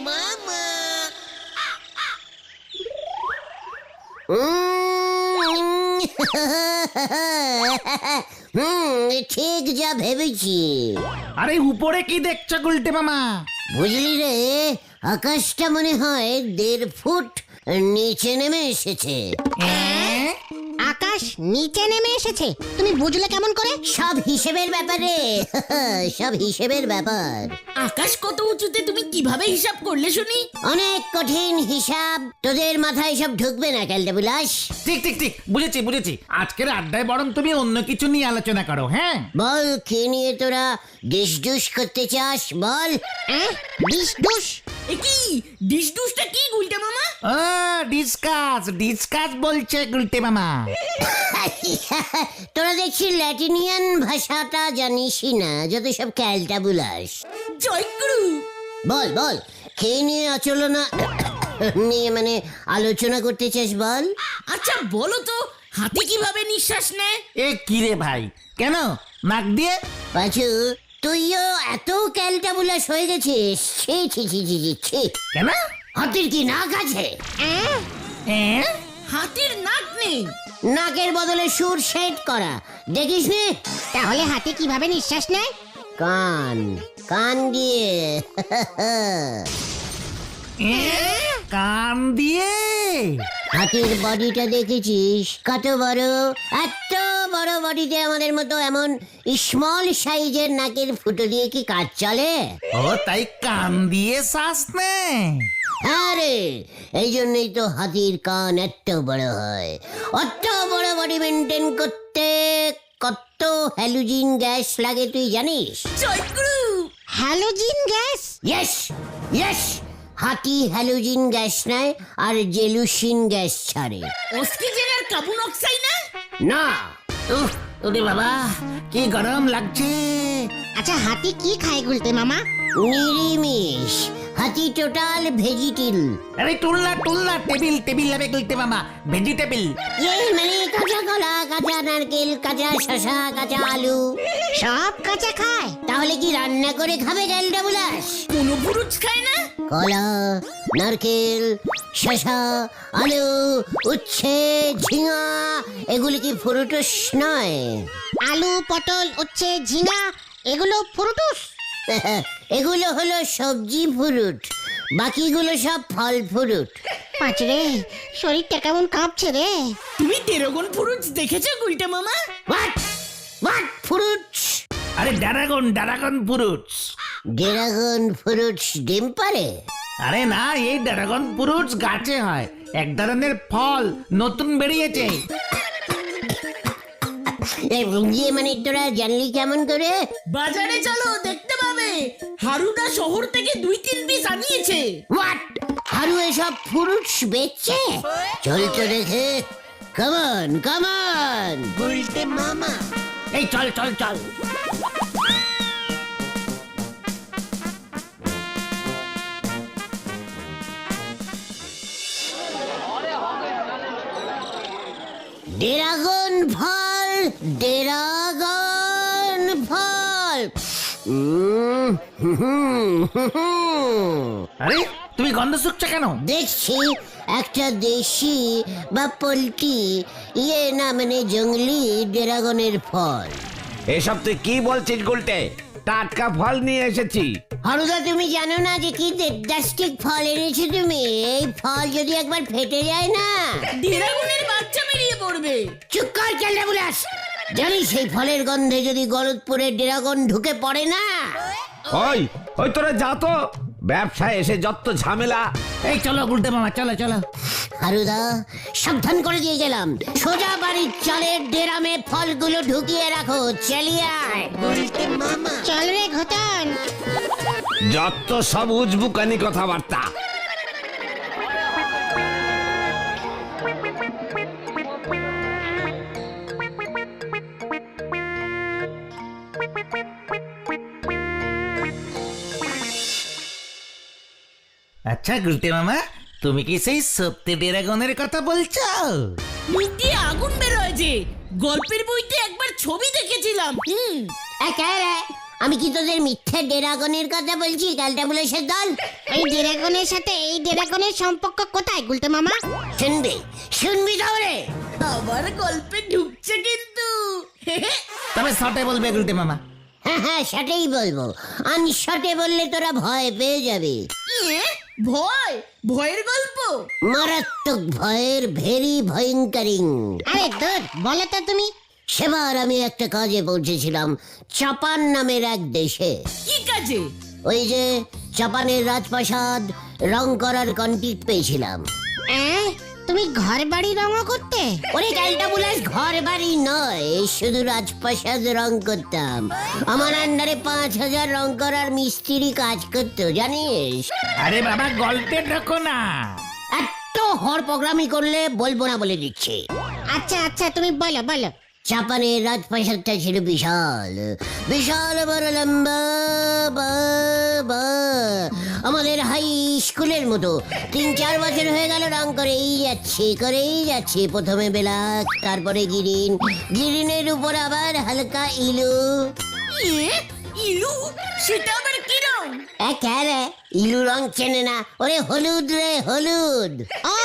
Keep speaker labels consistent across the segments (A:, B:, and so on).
A: মামা।
B: ঠিক যা ভেবেছি।
C: আরে উপরে কি দেখছো গুলটে মামা?
B: বুঝলি রে, আকাশটা মনে হয় 1.5 ফুট নিচে নেমে এসেছে।
A: আকাশ নিচে নেমে এসেছে, তুমি বুঝলে কেমন করে?
B: সব হিসেবের ব্যাপারে। সব হিসেবের ব্যাপার।
D: আকাশ কত উঁচুতে তুমি কিভাবে হিসাব করলে শুনি?
B: অনেক কঠিন হিসাব, তোদের মাথায় সব ঢুকবে না ক্যালটা বুলাস।
C: ঠিক ঠিক ঠিক, বুঝেছি বুঝেছি। আজকের আড্ডায় বরং তুমি অন্য কিছু নিয়ে আলোচনা করো। হ্যাঁ
B: বল, কি নিয়ে তোরা ডিসডুস করতে চাস বল।
A: ডিস ডুস?
D: এ কি ডিসডুসটা কি গুলটে মামা?
C: ও ডিসকাস ডিসকাস বলছে গুলটে মামা।
B: তোরা দেখছি ল্যাটিনিয়ান ভাষাটা জানিসই না, যত সব ক্যালটা বুলাস।
D: জয়গুরু।
B: বল বল, কে নিয়ে আচলনা নিয়ে মানে আলোচনা করতে চাস বল।
D: আচ্ছা বলো তো, হাতি কিভাবে নিঃশ্বাস নেয়?
C: এ কি রে ভাই, কেন নাক দিয়ে?
B: পাঁচু, তুইও এত ক্যালটা বুলাস হয়ে গেছিস। ছি ছি ছি ছি ছি ছি।
C: কেন?
B: হাতির কি নাক আছে?
D: হাতির নাক নেই।
B: নাকের বদলে সুর সেট করা দেখিস নে?
A: তাহলে হাতি কিভাবে নিঃশ্বাস নেয়?
B: কান, কান দিয়ে।
C: কান দিয়ে?
B: হাতির বডিটা দেখেছিস কত বড়? এত বড় বডিতে আমাদের মতো এমন স্মল সাইজের নাকের ফুটো দিয়ে কি কাজ চলে?
C: ও তাই কান দিয়ে শ্বাস নেয়।
B: আরে এই জন্যই তো হাতির কান এত বড় হয়। অত বড় বডি মেনটেন করতে কত হ্যালোজিন গ্যাস লাগে তুই জানিস?
D: জয়গুরু।
A: Halogen gas?
B: ইয়েস ইয়েস, হাতি হ্যালোজিন গ্যাস নেয় আর জেলুসিন গ্যাস ছাড়ে।
D: অক্সিজেন আর কার্বন অক্সাইড না?
B: না,
C: উফ, ওরে বাবা কি গরম লাগছে।
A: আচ্ছা হাতি কি খায় গুলতে মামা?
B: নিরিমিষ। হাতি টোটাল ভেজিটেবল।
C: আরে টুলনা টুলনা, টেবিল টেবিল হবে গুলটে মামা, ভেজিটেবল।
B: মানে কাঁচা কলা, কাঁচা নারকেল, কাঁচা শসা, কাঁচা আলু
A: সব কাঁচা খায়?
B: তাহলে কি রান্না করে খাবে ক্যালটা বুলাস?
D: কোনো পুরুষ খায় না?
B: কলা, নারকেল, শসা, আলু, উচ্ছে, ঝিঙা এগুলি কি ফ্রুটস নয়?
A: আলু, পটল, উচ্ছে, ঝিঙা এগুলো ফ্রুটস?
B: এগুলো হলো সবজি ফ্রুট, বাকিগুলো সব ফল ফ্রুট।
A: পাঁচরে শরীরটা কেমন কাঁপছে রে।
D: তুমি ড্রাগন ফ্রুটস দেখেছো গুলটে মামা?
B: What what fruits?
C: আরে dragon dragon fruits.
B: Dragon fruits ডিম পারে?
C: আরে না, এই ড্রাগন ফ্রুটস গাছে হয়, এক ধরনের ফল, নতুন বেরিয়েছে।
B: মানে তোরা জানলি কেমন করে?
D: বাজারে চলো, দেখতে পাবে। হারুদা শহর থেকে 2-3 পিস আনিয়েছে।
B: হোয়াট? হারু এসব ফ্রুটস বেচছে? চল তো দেখে। Come on come on.
A: গুলতে মামা।
C: এই চল চল চল।
B: ড্রাগন ফল, ড্রাগন ফল।
C: আরে তুমি গন্ধ শুকছো কেন?
B: দেখছি একটা দেশি বা পোল্ট্রি না মানে জঙ্গলি ড্রাগনের ফল।
E: এসব তুই কি বলছিস গুলটে? টাটকা ফল নিয়ে এসেছি।
B: হারুদা, তুমি জানো না যে কি দেবদাস্টিক ফল এনেছো তুমি? এই ফল যদি একবার ফেটে যায় না,
D: ড্রাগনের বাচ্চা বেরিয়ে পড়বে।
B: চুপ কর ক্যালটা বুলাস। জানিস সেই ফলের গন্ধে যদি গলতপুরে ড্রাগন ঢুকে পড়ে না?
E: ওই ওই তোরা যা তো, ব্যবসায় এসে যত ঝামেলা।
C: এই চলো গুলটে মামা, চলো চলো।
B: হারুদা, সাবধান করে দিয়ে গেলাম। সোজা বাড়ির চালের ডেরামে ফলগুলো ঢুকিয়ে রাখো। চালিয়ে আয়।
A: চল রে ঘটন।
E: যত সব উজবুকানি কথাবার্তা।
C: আচ্ছা গুলটে মামা, তুমি কি সেই সত্যি ড্রাগনের কথা বলছো?
D: মুখ দিয়ে আগুন বের হয়েছে। গল্পের বইতে একবার ছবি দেখেছিলাম।
B: আমি কি তোদের মিথ্যে ড্রাগনের কথা বলছি ক্যালটাবুলাসের দল?
A: এই ড্রাগনের সাথে এই ড্রাগনের সম্পর্ক কোথায় গুলতে মামা?
B: শুনবি তাহলে?
D: আবার গল্পে ঢুকছে কিন্তু
C: তবে শর্টে বলবে গুলটে মামা।
B: হ্যাঁ সেটাই বলবো। আনশটে বললে তোরা ভয় পেয়ে যাবে।
D: ভয়? ভয়ের গল্প?
B: মারাত্মক ভয়ের, ভেরি ভয়ঙ্করিং।
A: আরে দূর বলো তো তুমি।
B: সেবার আমি একটা কাজে পৌঁছেছিলাম জাপান নামের এক দেশে।
D: কি কাজে?
B: ওই যে জাপানের রাজপ্রাসাদ রং করার কন্ট্রাক্ট পেয়েছিলাম।
A: তুমি ঘর বাড়ি রঙও করতে?
B: ওরে ক্যালটাবুলাস, ঘর বাড়ি নয়, শুধু রাজপ্রাসাদ রং করতাম। আমার আন্ডারে 5,000 রং করার মিস্ত্রি কাজ করতো, জানিস?
C: আরে বাবা গল্পে ঢোকো না।
B: এত হর প্রোগ্রামই করলে বলবো না বলে দিচ্ছি।
A: আচ্ছা আচ্ছা তুমি বলো বলো।
B: জাপানের রাজপ্রাসাদটা ছিল বিশাল, বিশাল বড় লম্বা, আমাদের হাই স্কুলের মতো। 3-4 বছর হয়ে গেল রং করেই যাচ্ছি। প্রথমে বেলাক, তারপরে গ্রিনের উপর আবার হালকা ইলু।
D: ইলু? সেটা আবার কি রং?
B: ইলু রং চেনে না? ওরে হলুদ রে, হলুদ।
A: ও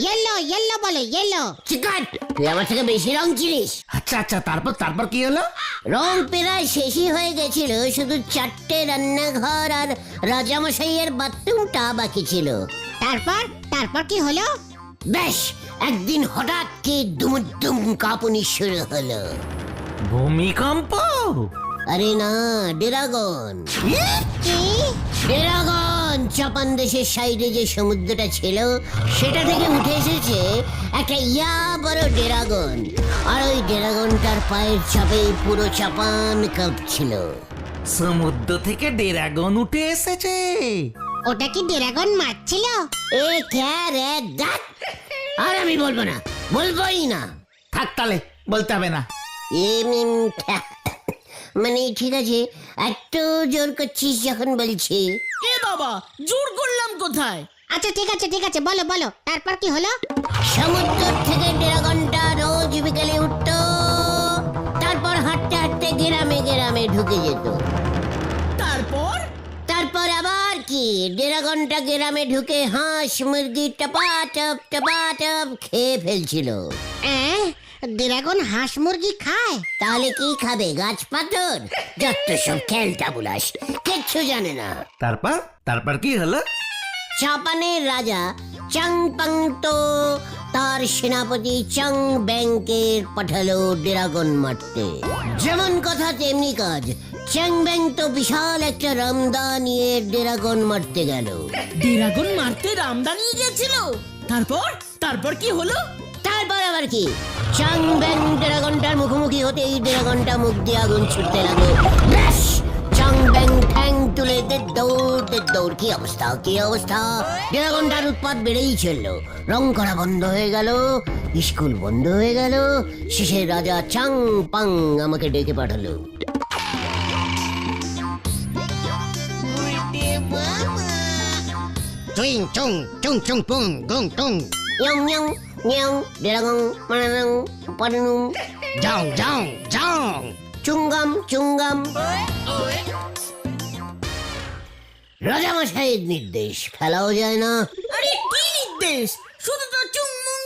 A: ইয়েলো বলে ইয়েলো।
B: চিকাট, তুই আমার থেকে বেশি রং চিনিস।
C: আচ্ছা আচ্ছা, তারপর কি হলো?
B: রং প্রায় শেষই হয়ে গেছিল, শুধু 4টে রান্নাঘর আর রাজামশাইয়ের বাথরুমটা বাকি ছিল।
A: তারপর কি হলো?
B: বেশ, একদিন হঠাৎ কি দুমুদ্দুম কাঁপুনি শুরু হলো।
C: ভূমিকম্প?
B: আরে না, ড্রাগন।
A: কি?
B: ড্রাগন জাপান দেশের সাইডে যে সমুদ্রটা ছিল সেটা থেকে উঠে এসেছে একটা বড় ড্রাগন। আর ওই ড্রাগনটার পায়ের চাপে পুরো জাপান কাঁপছিল।
C: সমুদ্র থেকে ড্রাগন উঠে এসেছে?
A: ওটা কি ড্রাগন মারছিল?
B: এ রে দেখ। আর আমি বলবোই না।
C: থাক তাহলে, বলতে হবে না।
B: মানে ঠিক আছে, একটু জোর করছিস যখন বলছি।
D: এ বাবা, জোর করলাম কোথায়?
A: আচ্ছা ঠিক আছে বলো। তারপর কি হলো?
B: সমুদ্র থেকে ড্রাগনটা রোজ বিকেলে উঠতো, তারপর হাঁটতে হাঁটতে গ্রামে ঢুকে যেত। তারপর আবার কি, ড্রাগনটা গ্রামে ঢুকে হাঁস মুরগি টপাটপ খেয়ে ফেলছিল।
A: ড্রাগন হাঁস মুরগি খায়?
B: তাহলে কি খাবে? গাছ পাথর? যত সব ক্যালটাবুলাস, কিচ্ছু জানে না।
C: তারপর কি হলো?
B: জাপানের রাজা চাংপাং তো তার সেনাপতি চাং ব্যাংকে পাঠালো ড্রাগন মারতে। যেমন কথা তেমনি কাজ, চাং ব্যাং তো বিশাল একটা রামদা নিয়ে ড্রাগন মারতে গেল।
D: ড্রাগন মারতে রামদা নিয়ে গেছিল? তারপর কি হলো?
B: তারপর আবার কি, চাং ব্যাং ড্রাগনটার মুখোমুখি হতেই ড্রাগনটা মুখ দিয়ে আগুন ছুটতে লাগলো। ব্যাস, চাং ব্যাং ঠ্যাং তুলে দৌড়। কি অবস্থা! ড্রাগনটার উৎপাত বেড়েই চললো। রং করা বন্ধ হয়ে গেল, স্কুল বন্ধ হয়ে গেল। শেষে রাজা চাং পাং আমাকে ডেকে পাঠালো।
A: চুং চুং চুং চুং পুং গুং টুং।
B: নিয়ং ড্রাগন মানাং পানুং
A: যাও
B: চুঙ্গাম। রাজামশাইয়ের নির্দেশ, ফেলাও যায় না।
D: আরে কি নির্দেশ? শুধু তো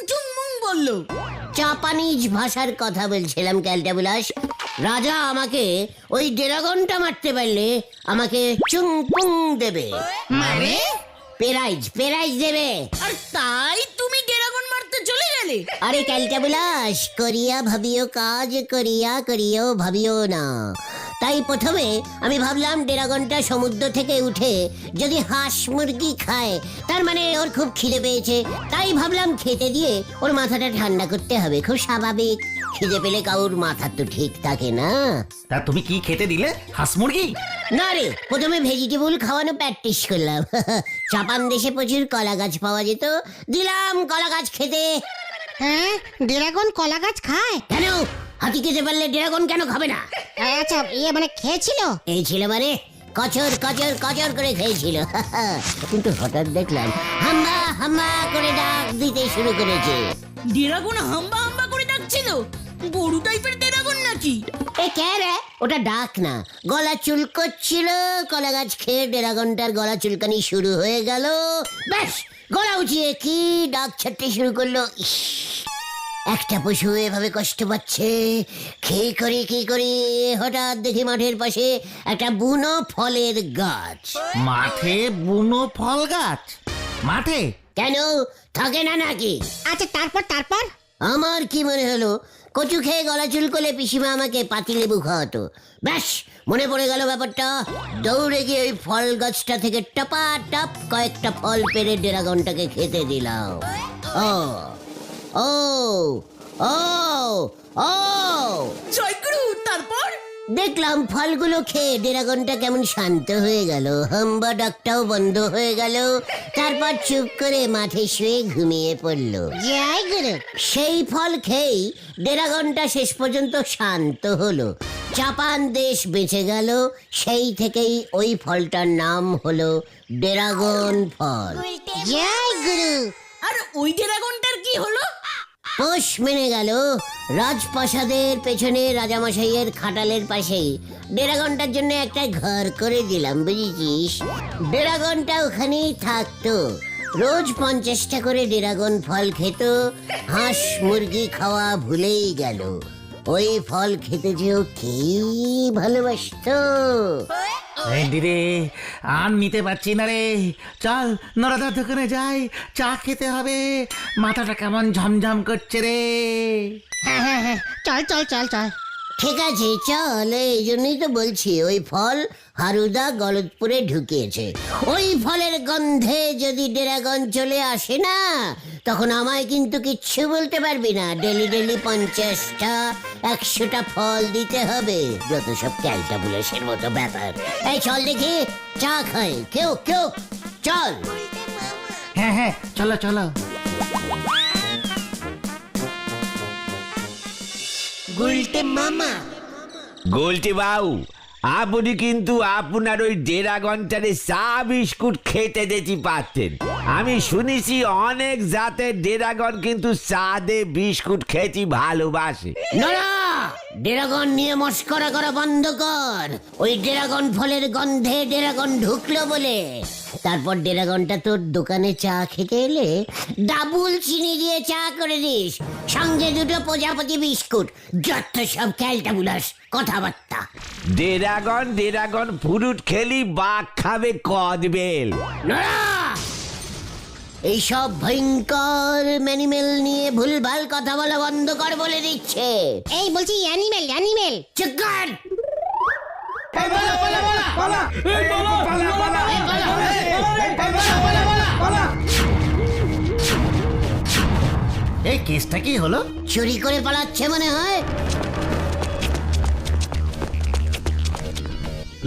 D: চুংমুং বললো।
B: জাপানিজ ভাষার কথা বলছিলাম ক্যালটাবুলাস। রাজা আমাকে ওই ড্রাগনটা মারতে পারলে আমাকে চুংপুং দেবে।
A: মানে?
B: প্রাইজ দেবে।
D: আর তাই তুমি ড্রাগন মারতে চলে গেলে?
B: আরে ক্যালটাবুলাস, করিও ভাবিও না। তাই প্রথমে আমি ভাবলাম ড্রাগনটা সমুদ্র থেকে উঠে যদি হাঁস মুরগি খায়, তার মানে ওর খুব খিদে পেয়েছে। তাই ভাবলাম খেতে দিয়ে ওর মাথাটা ঠান্ডা করতে হবে, খুব স্বাভাবিক। খিদে পেলে কাউর মাথা তো ঠিক থাকে না।
C: তা তুমি কি খেতে দিলে? হাঁস মুরগি?
B: না রে, প্রথমে ভেজিটেবল খাওয়ানো প্র্যাকটিস করলাম। জাপান দেশে প্রচুর কলা গাছ পাওয়া যেত, দিলাম কলা গাছ খেতে।
A: ড্রাগন কলা গাছ খায়?
B: কেন, হাতি খেতে পারলে ড্রাগন কেন খাবে না?
A: আচ্ছা মানে খেয়েছিল?
B: খেয়েছিল মানে কচর করে খেয়েছিল। কিন্তু হঠাৎ দেখলাম হাম্বা করে ডাক দিতে শুরু করেছে।
D: ড্রাগন হাম্বা করে ডাকছিল? গরু টাইপের ড্রাগন নাকি? নাকি?
B: এ কে রে? ওটা ডাক না, গলা চুলকোচ্ছিল, কলা গাছ খেয়ে ড্রাগনটার গলা চুলকানি শুরু হয়ে গেল। ব্যাস, গলা উঠিয়ে কি ডাক ছাড়তে শুরু করলো। ইস, একটা পশু এভাবে কষ্ট পাচ্ছে, কি করি হঠাৎ দেখি মাঠের পাশে একটা বুনো ফলের গাছ।
C: মাঠে বুনো ফল গাছ? মাঠে?
B: কেন, থাকে না নাকি?
A: আচ্ছা তারপর
B: আমার কি মনে হলো, কচু খেয়ে গলা চুলকলে পিসিমা আমাকে পাতিলেবু খাওয়াতো। ব্যাস, মনে পড়ে গেল ব্যাপারটা। দৌড়ে গিয়ে ওই ফল গাছটা থেকে টপা টপ কয়েকটা ফল পেড়ে ড্রাগনটাকে খেতে দিলাম। ও ও ও ও
D: জয়গুরু, তারপর?
B: দেখলাম ফলগুলো খেয়ে ড্রাগনটা কেমন শান্ত হয়ে গেল, হাম্বা ডাকটাও বন্ধ হয়ে গেল। তারপর চুপ করে মাঠে শুয়ে ঘুমিয়ে পড়লো।
A: জয় গুরু।
B: সেই ফল খেয়েই ড্রাগনটা শেষ পর্যন্ত শান্ত হলো, জাপান দেশ বেঁচে গেল। সেই থেকেই ওই ফলটার নাম হলো ড্রাগন ফল।
A: জয় গুরু।
D: আর ওই ড্রাগনটার কি হলো?
B: পোষ মেনে গেল। রাজপ্রাসাদের পেছনে রাজামশাইয়ের খাটালের পাশেই ড্রাগনটার জন্য একটা ঘর করে দিলাম, বুঝেছিস? ড্রাগনটা ওখানেই থাকতো, রোজ 50টা করে ড্রাগন ফল খেত। হাঁস মুরগি খাওয়া ভুলেই গেল। ওই ফল খেতে যেও কি ভালোবাসতো।
C: এই দিদি, আর নিতে পারছি না রে। চল নরাদার দোকানে যাই, চা খেতে হবে। মাথাটা কেমন ঝমঝম করছে রে।
A: হ্যাঁ, চল।
B: ঠিক আছে চল, এই জন্যই তো বলছি ওই ফল হারুদা গলতপুরে ঢুকিয়েছে। ওই ফলের গন্ধে যদি ড্রাগন চলে আসে না, তখন আমায় কিন্তু কিচ্ছু বলতে পারবি না। ডেলি 50টা 100টা ফল দিতে হবে। যত সব ক্যালটাবুলেশন মতো ব্যাপার। এই চল দেখি, চা খাই। কেউ চল।
C: হ্যাঁ, চলো।
E: গোলটি বাবু, আপনি কিন্তু আপনার ওই ড্রাগনটারে চা বিস্কুট খেতে দিতে পারতেন। আমি শুনেছি অনেক জাতের ড্রাগন কিন্তু চা দে বিস্কুট খেতে ভালোবাসে।
B: নড়া, ড্রাগন নিয়ে মস্করা করা বন্ধ কর। ওই ড্রাগন ফলের গন্ধে ড্রাগন ঢুকলো বলে তারপর ড্রাগনটা তোর দোকানে চা খেতে এলে ডাবল চিনি দিয়ে চা করে দিস, সঙ্গে 2টো প্রজাপতি বিস্কুট। যত সব ক্যালটাবুলাস কথাবার্তা।
E: ড্রাগন ফ্রুট খেলি বাঘ খাবে কদবেল।
B: নড়া, এইসব ভয়ঙ্কর ম্যানিমেল নিয়ে ভুলভাল কথা বলা বন্ধ কর বলে দিচ্ছে।
A: এই বলছি অ্যানিমেল।
B: চুপ কর।
C: এই কেসটা কি হলো?
B: চুরি করে পালাচ্ছে মনে হয়।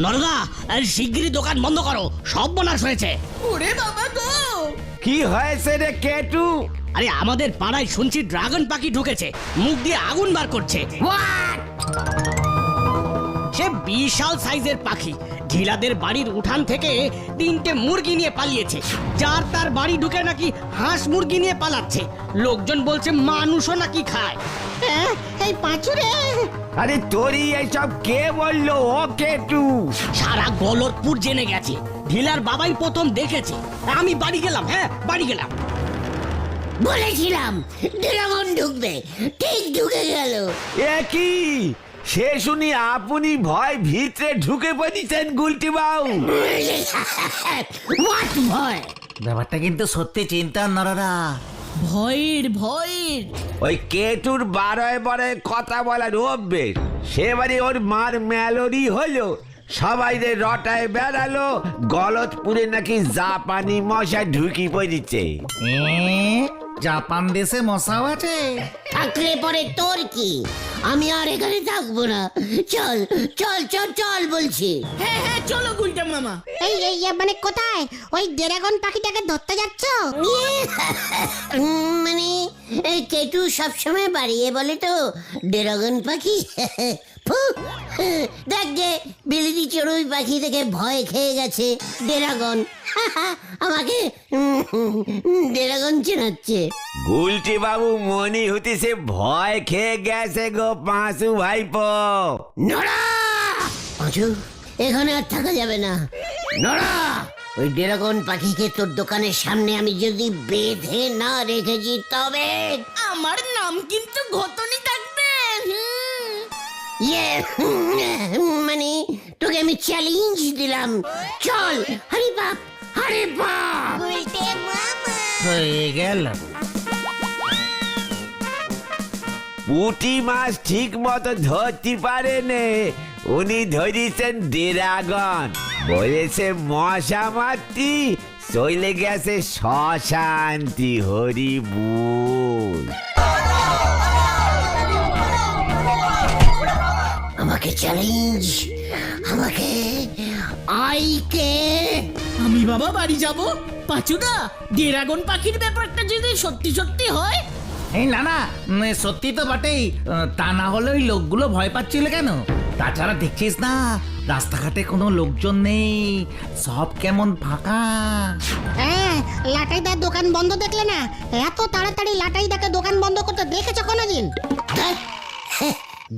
F: নরদা, শিগগিরই দোকান বন্ধ করো, সব বনাশ হয়েছে।
D: ওরে বাবা গো!
E: কি হয়েছে রে কেটু?
F: আরে আমাদের পাড়ায় শুনছি ড্রাগন পাখি ঢুকেছে, মুখ দিয়ে আগুন বার করছে। সে বিশাল সাইজের পাখি, ঢিলাদের বাড়ির উঠান থেকে 3টে মুরগি নিয়ে পালিয়েছে। যার তার বাড়ি ঢুকে নাকি হাঁস মুরগি নিয়ে পালাচ্ছে। লোকজন বলছে মানুষও নাকি খায়।
A: এই পাঁচুরে।
E: আরে তোরই এইসব কে বললো? ও কেটু,
F: সারা গলতপুর জেনে গেছে, ঢিলার বাবাই প্রথম দেখেছে। আমি বাড়ি গেলাম, বাড়ি গেলাম।
B: বলেছিলাম ড্রাগন ঢুকবে, ঠিক ঢুকে গেল।
E: একই সে শুনি আপনি ভয় ভিতরে ঢুকে পড়েছেন গুলটি বাবু।
B: হোয়াট ভয়?
C: ব্যাপারটা কিন্তু সত্যি চিন্তার নরাদা।
D: ভয়ের
E: ওই কেটুর বারে কথা বলার অভ্যেস। সেবারে ওর মার মেলোডি হলো, সবাই রে রটায় বেড়ালো, গলতপুরে নাকি জাপানি মশা ঢুকি পড়েছে।
C: জাপান দেশে মশাও আছে?
B: থাকলে পরে তোর কি? আমি আর এখানে থাকবো না। চল চল চল চল বলছি।
D: হ্যাঁ চলো গুলটা মামা।
A: এই মানে কোথায়? ওই ড্রাগন পাখিটাকে ধরতে যাচ্ছ?
B: মানে কেটু সবসময় বাড়িয়ে বলে তো ড্রাগন পাখি। দেখ যে বিলিতি চড়ুই পাখি থেকে ভয় খেয়ে গেছে ড্রাগন। আমাকে ড্রাগন চেনাচ্ছে।
E: গুলটি বাবু মনি হতিছে ভয় খেয়ে গেছে গো পাঁচু ভাইপো।
B: নড়া! পাঁচু, এখানে আর থাকা যাবে না। নড়া! ওই ড্রাগন পাখিকে তোর দোকানের সামনে আমি যদি বেঁধে না রেখেছি তবে
D: আমার নাম কিন্তু ঘটনি থাকবে।
B: ইয়ে মানে তোকে আমি চ্যালেঞ্জ দিলাম। চল, হরি বাপ, হরি বাপ।
C: হয়ে গেল।
E: পুঁটি মাছ ঠিক মতো ধরতে পারেনে, উনি ধরিছেন ড্রাগন। বলেছে মশা মারতি, চলে গেছে শ্মশান্তি। হরি বল।
B: আমাকে চ্যালেঞ্জ, আমাকে আইকে।
D: আমি বাবা বাড়ি যাব। পাচুদা, ড্রাগন পাখির ব্যাপারটা যদি সত্যি সত্যি হয়।
C: এই না না, সত্যি তো বটেই। তা না হলে ওই লোকগুলো ভয় পাচ্ছিল কেন? তাছাড়া দেখছিস না রাস্তাঘাটে কোনো লোকজন নেই, সব কেমন ফাঁকা।
A: হ্যাঁ, লাটাইদার দোকান বন্ধ দেখলে না? এত তাড়াতাড়ি লাটাইদাকে দোকান বন্ধ করতে দেখেছো কোনোদিন?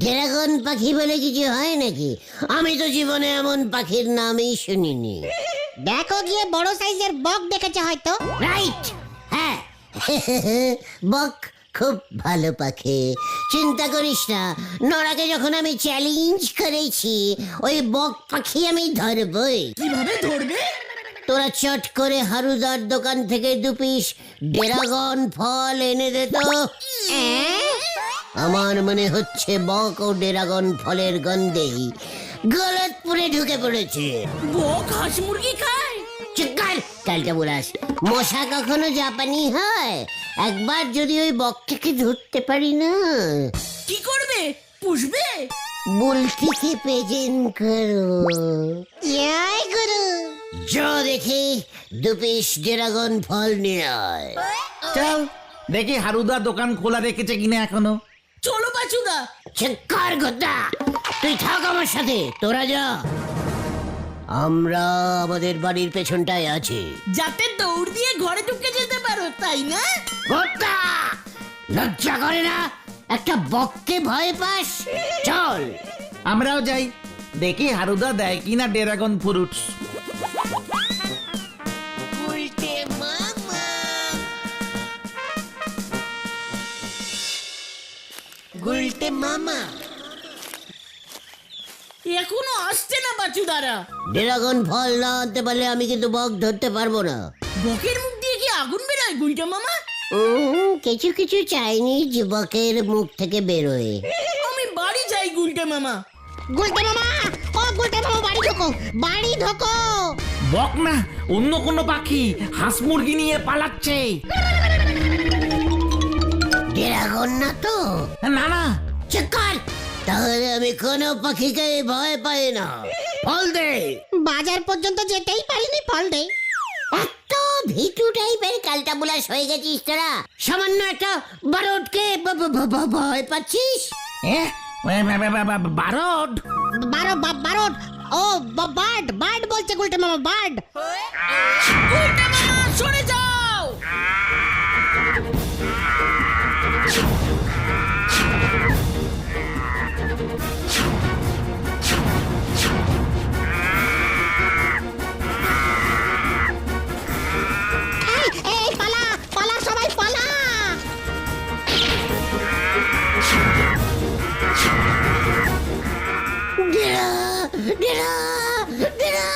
B: ড্রাগন পাখি বলে কিছু হয় নাকি? আমি তো জীবনে এমন পাখির নামই শুনিনি।
A: দেখো গিয়ে বড় সাইজের বক দেখেছে হয়তো।
B: রাইট, হ্যাঁ। বক খুব ভালো পাখি, চিন্তা করিস না। নড়াকে যখন আমি চ্যালেঞ্জ করেছি, ওই বক পাখি আমি ধরবই।
D: কিভাবে ধরবে?
B: তোরা চট করে হারুদার দোকান থেকে 2 পিস ড্রাগন ফল এনে দে তো। আমার মনে হচ্ছে বক ও ড্রাগন ফলের গন্ধেই গলতপুরে ঢুকে পড়েছে।
D: বক হাঁস মুরগি খায়?
B: চিকার কালটা বুলাস, মশা কখনো জাপানি হয়? একবার যদি ওই বকটাকে ধরতে পারি না,
D: কি করবে? পুষবে?
B: বুলটিকে প্রেজেন্ট করো।
A: ইয়াই গুরু।
B: যা দেখি 2 পিস ড্রাগন ফল নিয়ে আয়।
C: চল দেখি হারুদা দোকান খোলা রেখেছে কিনা এখনো।
D: চলো পাচুদা।
B: চিৎকার গোদা, তুই থাক আমার সাথে, তোরা যা। আমরা আমাদের বাড়ির পেছনটায় আছি।
D: যাতে দৌড় দিয়ে ঘরে ঢুকে যেতে পারো, তাই না?
B: গোদা, লজ্জা করে না? একটা বককে ভয় পাস? চল।
C: আমরাও যাই, দেখি হারুদা দেয় কিনা ড্রাগন ফ্রুটস।
B: গুলটে মামা,
D: এখনো আসছে না পাচুদারা।
B: ড্রাগন ফল না আনতে পারলে আমি কিন্তু বক ধরতে পারবো না।
D: বকের মুখ দিয়ে কি আগুন বেরোয় গুলটা মামা?
B: কিছু কিছু চাইনিজ যুবকের মুখ থেকে বেরোয়।
D: আমি বাড়ি যাই গুলটা মামা।
A: গুলটে মামা, ও গুলটে মামা, বাড়ি ঢোকো, বাড়ি ঢোকো।
C: বক না, অন্য কোনো পাখি হাঁস মুরগি নিয়ে পালাচ্ছে।
B: ড্রাগন না তো?
C: না না,
B: চিৎকার! তাহলে আমি কোনো পাখিকে ভয় পাই না। ফল দে।
A: বাজার পর্যন্ত যেতেই পারিনি, ফল দে।
B: এত ভিটু টাইপের কালটা বুলাস হয়ে গেছিস তোরা? সামান্য একটা বারোটকে ভয় পাচ্ছিস?
C: বারড।
A: বারো, ও বার্ড, বার্ড বলছে গুলটে মামা, বার্ড।
D: গুলটা মামা সরে যাও।
A: এই পালা, পালা সবাই পালা।
B: ডেরা ডেরা ডেরা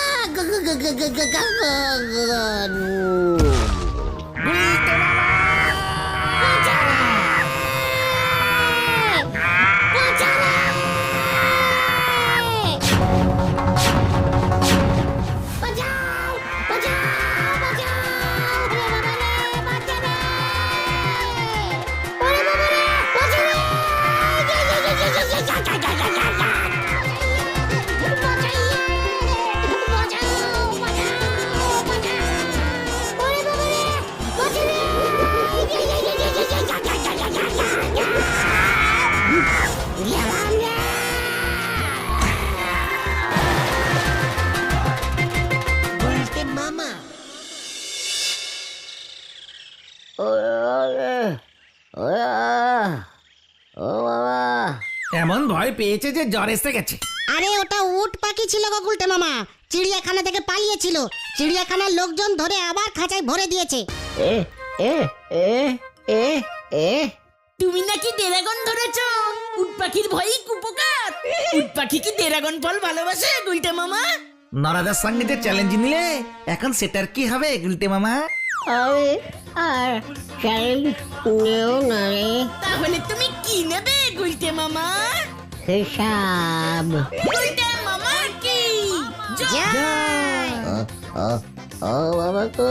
B: ও বাবা,
C: এমন ভয় পেয়েছে যে জ্বর এসে গেছে।
A: আরে ওটা উট পাখি ছিল গো গুলটে মামা, চিড়িয়াখানা থেকে পালিয়েছিল। চিড়িয়াখানার লোকজন ধরে আবার খাঁচায় ভরে দিয়েছে।
B: এ এ এ এ এ
D: তুমি নাকি ড্রাগন ধরেছ? উট পাখির ভয়ই কুপোকাত। উট পাখি কি ড্রাগন ফল ভালোবাসে গুলটে মামা?
C: নরাদার সঙ্গে যে চ্যালেঞ্জ নিলে এখন সেটার কি হবে গুলটে মামা?
B: আমি আর চ্যালেঞ্জ নেও না রে।
D: তাহলে তুমি কি নেবে গুলটে মামা?
B: হিসাব।
D: গুলটে মামা কি
A: যা
B: ও বাবা গো।